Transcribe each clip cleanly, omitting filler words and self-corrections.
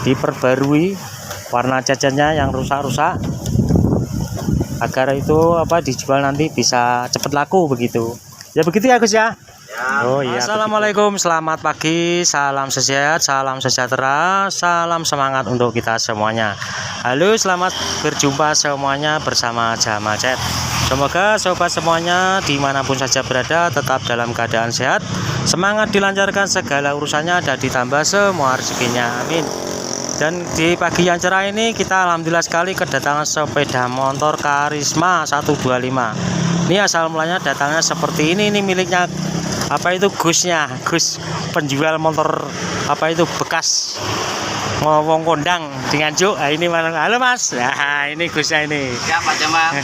diperbarui warna catnya yang rusak-rusak, agar itu dijual nanti bisa cepat laku begitu. Ya begitu ya Gus ya. Oh iya. Assalamualaikum, selamat pagi, salam sehat, salam sejahtera, salam semangat untuk kita semuanya. Halo, selamat berjumpa semuanya bersama Jamal Chat. Semoga sobat semuanya dimanapun saja berada tetap dalam keadaan sehat, semangat, dilancarkan segala urusannya dan ditambah semua rezekinya, amin. Dan di pagi yang cerah ini kita alhamdulillah sekali kedatangan sepeda motor Karisma 125. Ini asal mulanya datangnya seperti ini miliknya Gus penjual motor bekas ngomong kondang dengan Juk. Ini mana? Halo Mas. Nah, ini Gusnya ini. Siapa Jamal?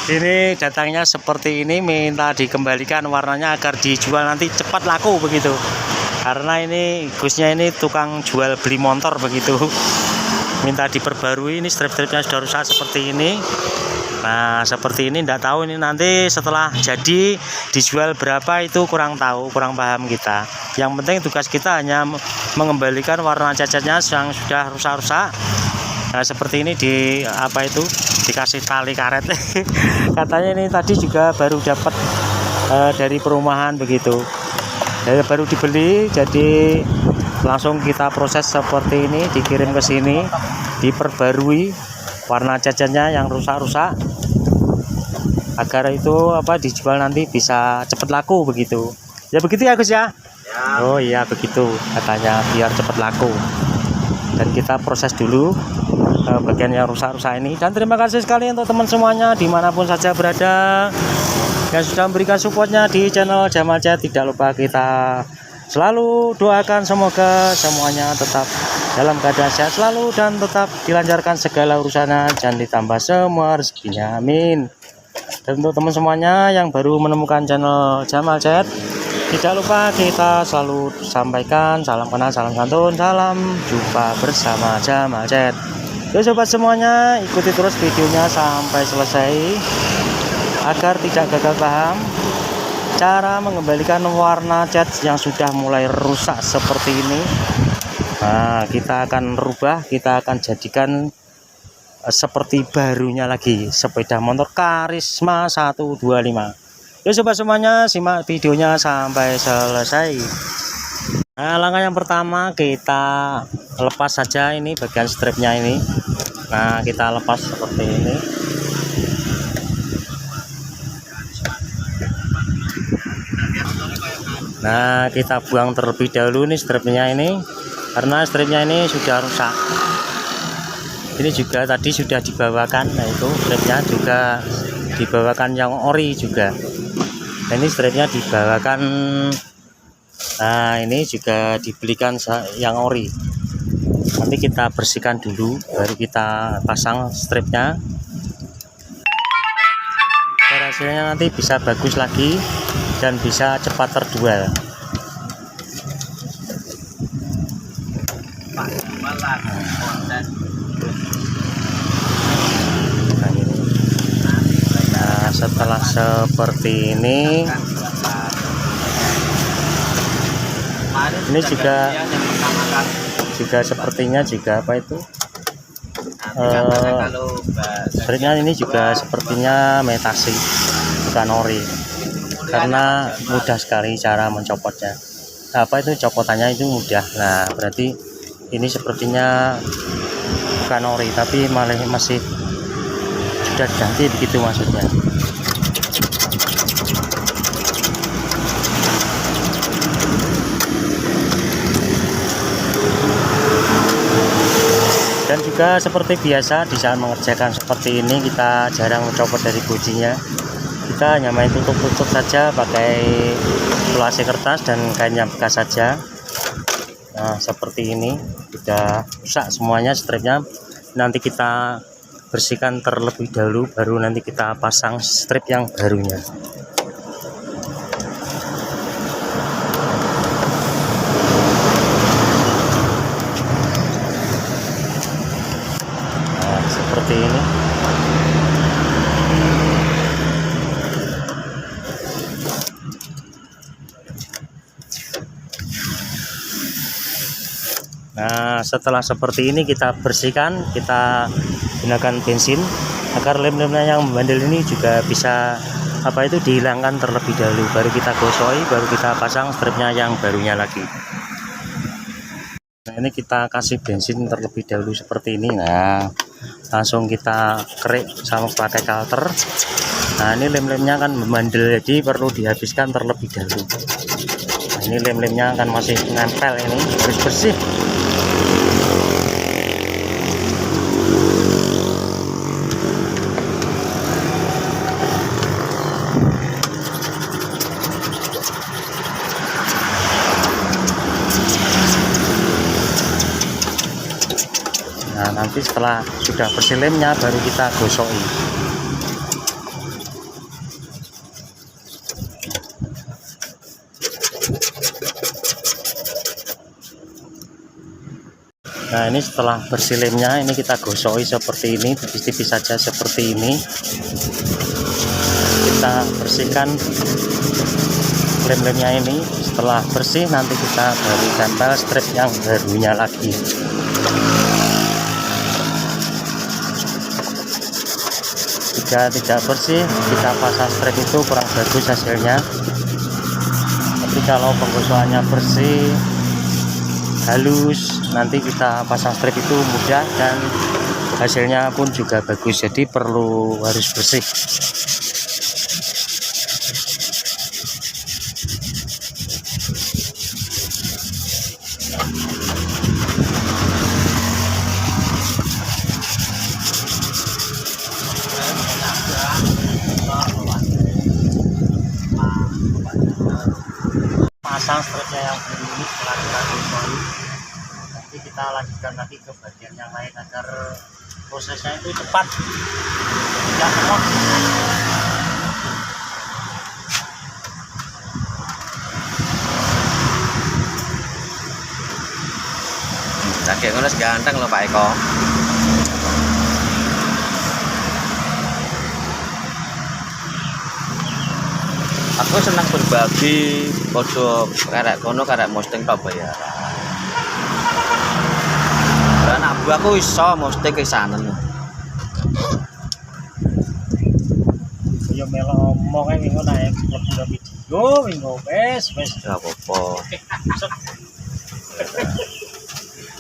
Ini datangnya seperti ini, minta dikembalikan warnanya agar dijual nanti cepat laku begitu. Karena ini Gusnya ini tukang jual beli motor begitu. Minta diperbarui, ini strip-stripnya sudah rusak seperti ini. Nah seperti ini, tidak tahu ini nanti setelah jadi dijual berapa itu kurang tahu, kurang paham kita. Yang penting tugas kita hanya mengembalikan warna cacatnya yang sudah rusak-rusak. Nah seperti ini dikasih tali karet. Katanya ini tadi juga baru dapat dari perumahan begitu. Baru dibeli, jadi langsung kita proses seperti ini, dikirim ke sini, diperbarui warna cacatnya yang rusak-rusak, agar itu dijual nanti bisa cepat laku begitu. Ya begitu ya Gus ya. Oh iya begitu katanya, biar cepat laku. Dan kita proses dulu bagian yang rusak-rusak ini. Dan terima kasih sekali untuk teman semuanya dimanapun saja berada yang sudah memberikan supportnya di channel Jamal Chat. Tidak lupa kita selalu doakan semoga semuanya tetap dalam keadaan sehat selalu dan tetap dilancarkan segala urusannya dan ditambah semua rezekinya, amin. Dan untuk teman semuanya yang baru menemukan channel Jamal Chat, tidak lupa kita selalu sampaikan salam kenal, salam santun, salam jumpa bersama Jamal Chat. Oke sobat semuanya, ikuti terus videonya sampai selesai agar tidak gagal paham cara mengembalikan warna cat yang sudah mulai rusak seperti ini. Nah, kita akan rubah, kita akan jadikan seperti barunya lagi sepeda motor Karisma 125. Yuk sobat semuanya, simak videonya sampai selesai. Nah, langkah yang pertama kita lepas saja ini bagian stripnya ini. Nah, kita lepas seperti ini. Nah, kita buang terlebih dahulu nih stripnya ini, karena stripnya ini sudah rusak. Ini juga tadi sudah dibawakan, nah itu stripnya juga dibawakan yang ori juga. Nah, ini stripnya dibawakan, nah ini juga dibelikan yang ori. Nanti kita bersihkan dulu, baru kita pasang stripnya. Hasilnya nanti bisa bagus lagi dan bisa cepat terjual. Nah, setelah seperti ini juga sepertinya juga stripnya ini juga sepertinya metasi, bukan ori, karena mudah sekali cara mencopotnya. Copotannya itu mudah. Nah berarti ini sepertinya bukan ori tapi malah masih sudah ganti begitu maksudnya. Dan juga seperti biasa di saat mengerjakan seperti ini kita jarang mencopot dari kuncinya. Kita hanya main tutup-tutup saja pakai pelasi kertas dan kain yang bekas saja. Nah seperti ini sudah rusak semuanya stripnya. Nanti kita bersihkan terlebih dahulu, baru nanti kita pasang strip yang barunya. Seperti ini. Nah setelah seperti ini kita bersihkan, kita gunakan bensin agar lem-lemnya yang membandel ini juga bisa dihilangkan terlebih dahulu, baru kita gosoi, baru kita pasang stripnya yang barunya lagi. Nah, ini kita kasih bensin terlebih dahulu seperti ini. Nah, langsung kita kerik sama pakai kalter. Nah, ini lem-lemnya kan membandel, jadi perlu dihabiskan terlebih dahulu. Nah, ini lem-lemnya kan masih nempel, ini harus bersih. Nah, nanti setelah sudah bersih lemnya baru kita gosoi. Nah, ini setelah bersih lemnya, ini kita gosoi seperti ini, tipis-tipis saja seperti ini. Kita bersihkan lem-lemnya ini. Setelah bersih nanti kita baru tempel strip yang barunya lagi. Jika tidak bersih, kita pasang strip itu kurang bagus hasilnya. Tapi kalau penggosoannya bersih, halus, nanti kita pasang strip itu mudah dan hasilnya pun juga bagus. Jadi harus bersih. Pasang stripnya yang baru ini setelah kita gosoi, nanti kita lanjutkan lagi ke bagian yang lain agar prosesnya itu cepat, tidak cepet. Kakek ngono ganteng loh Pak Eko. Aku senang berbagi, podo karek kono karek posting tok bayaran. Lah anak buahku iso posting ke sana. Yo melo omong minggu naik lebih video minggu wes. Enggak apa-apa.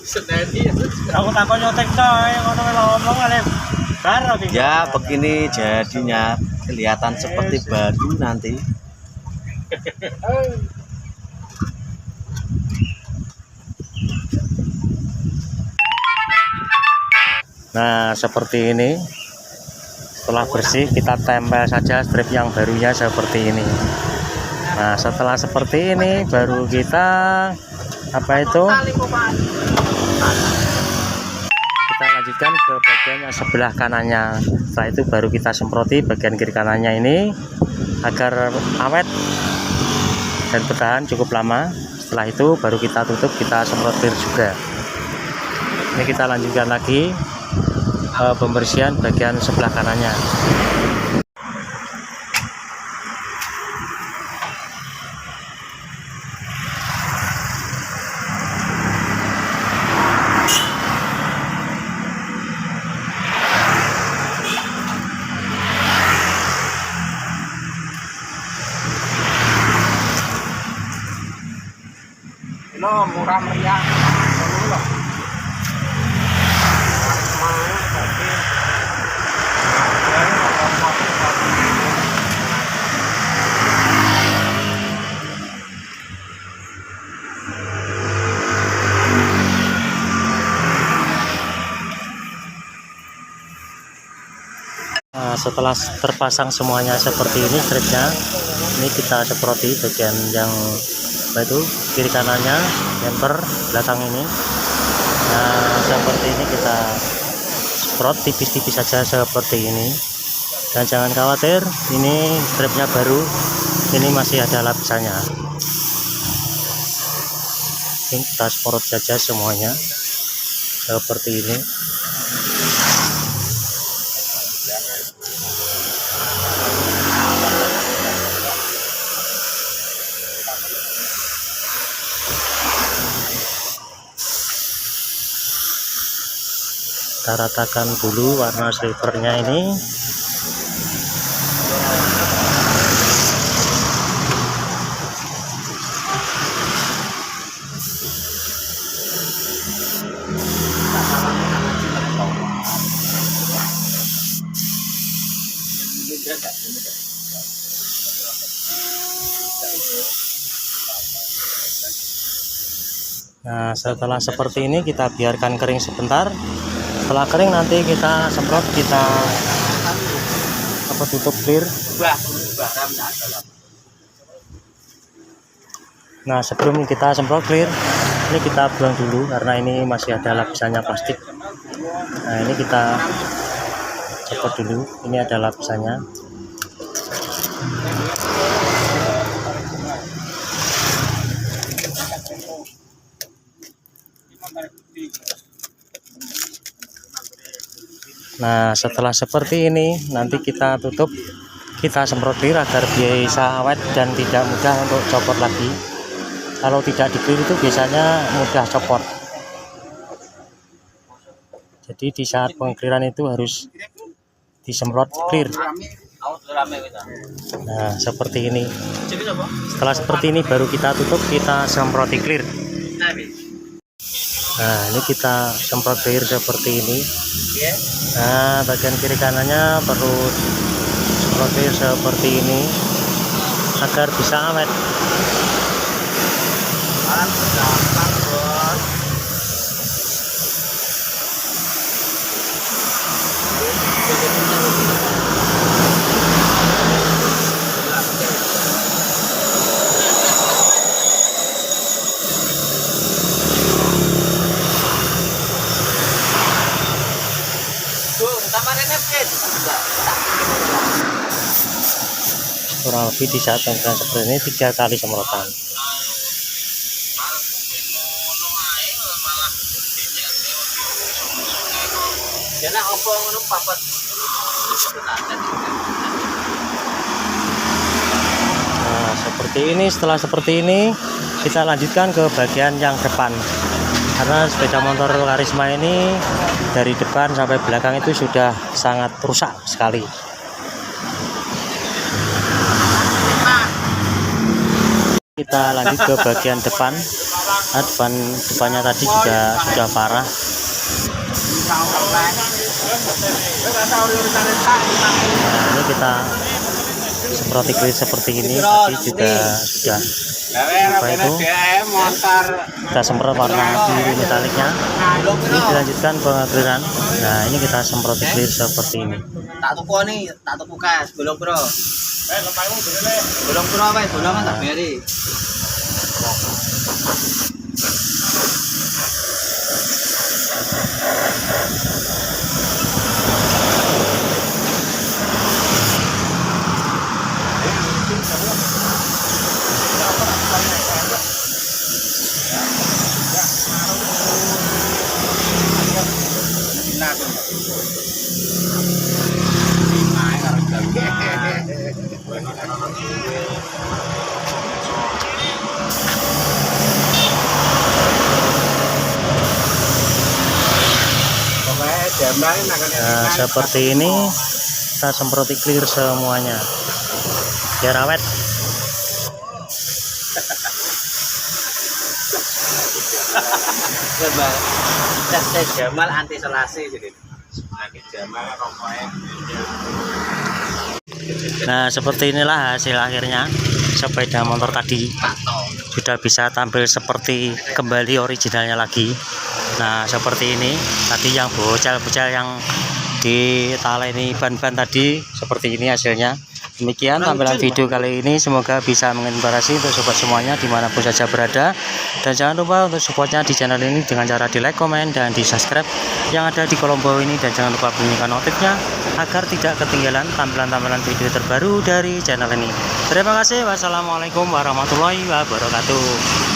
Sedih. Aku takut nyotek coy, ngono melo omong ale. Ya begini jadinya kelihatan seperti baru nanti. Nah, seperti ini. Setelah bersih kita tempel saja strip yang barunya seperti ini. Nah, setelah seperti ini baru kita kita lanjutkan ke bagian yang sebelah kanannya. Setelah itu baru kita semproti bagian kiri kanannya ini agar awet dan bertahan cukup lama. Setelah itu baru kita tutup, kita semprotir juga. Ini kita lanjutkan lagi pembersihan bagian sebelah kanannya. Murah meriah dulu loh. Nah, setelah terpasang semuanya seperti ini stripnya, ini kita semproti bagian yang kiri kanannya, bumper belakang ini. Nah, seperti ini kita semprot tipis-tipis saja seperti ini. Dan jangan khawatir, ini stripnya baru, ini masih ada lapisannya. Ini kita semprot saja semuanya seperti ini. kita ratakan dulu warna silvernya ini. Nah, setelah seperti ini kita biarkan kering sebentar. Setelah kering nanti kita semprot, kita tutup clear. Nah, sebelum kita semprot clear, ini kita buang dulu karena ini masih ada lapisannya plastik. Nah, ini kita copot dulu, ini ada lapisannya. Nah, setelah seperti ini nanti kita tutup, kita semprot clear agar bisa awet dan tidak mudah untuk copot lagi. Kalau tidak di clear itu biasanya mudah copot. Jadi di saat pengclearan itu harus disemprot clear. Nah, seperti ini. Setelah seperti ini baru kita tutup, kita semprot clear. Nah, ini kita semprot clear seperti ini. Nah, bagian kiri kanannya perlu semprot clear seperti ini agar bisa awet. Kurang lebih di saat pengclearan seperti ini 3 kali semprotan. Nah, seperti ini. Setelah seperti ini kita lanjutkan ke bagian yang depan, karena sepeda motor Karisma ini dari depan sampai belakang itu sudah sangat rusak sekali. Kita lanjut ke bagian depan. Nah, depannya tadi juga sudah parah. Nah, ini kita semprot clear seperti ini. Tadi juga sudah apa itu, kita semprot warna biru metaliknya. Ini dilanjutkan pengclearan. Nah, ini kita semprot clear seperti ini. Tak tuku nih, tak tuku kas, belum bro. Belum bro, wes, belum tak beri. Nah, seperti ini kita semprot clear semuanya biar awet. Coba tes Jamal anti selasi jadi. Nah, seperti inilah hasil akhirnya. Sepeda motor tadi sudah bisa tampil seperti kembali originalnya lagi. Nah, seperti ini tadi yang bocel-bocel yang ditaleni ban-ban tadi, seperti ini hasilnya. Demikian tampilan video kali ini, semoga bisa menginspirasi untuk sobat semuanya dimanapun saja berada. Dan jangan lupa untuk supportnya di channel ini dengan cara di like, komen, dan di subscribe yang ada di kolom bawah ini. Dan jangan lupa bunyikan notifnya agar tidak ketinggalan tampilan-tampilan video terbaru dari channel ini. Terima kasih. Wassalamualaikum warahmatullahi wabarakatuh.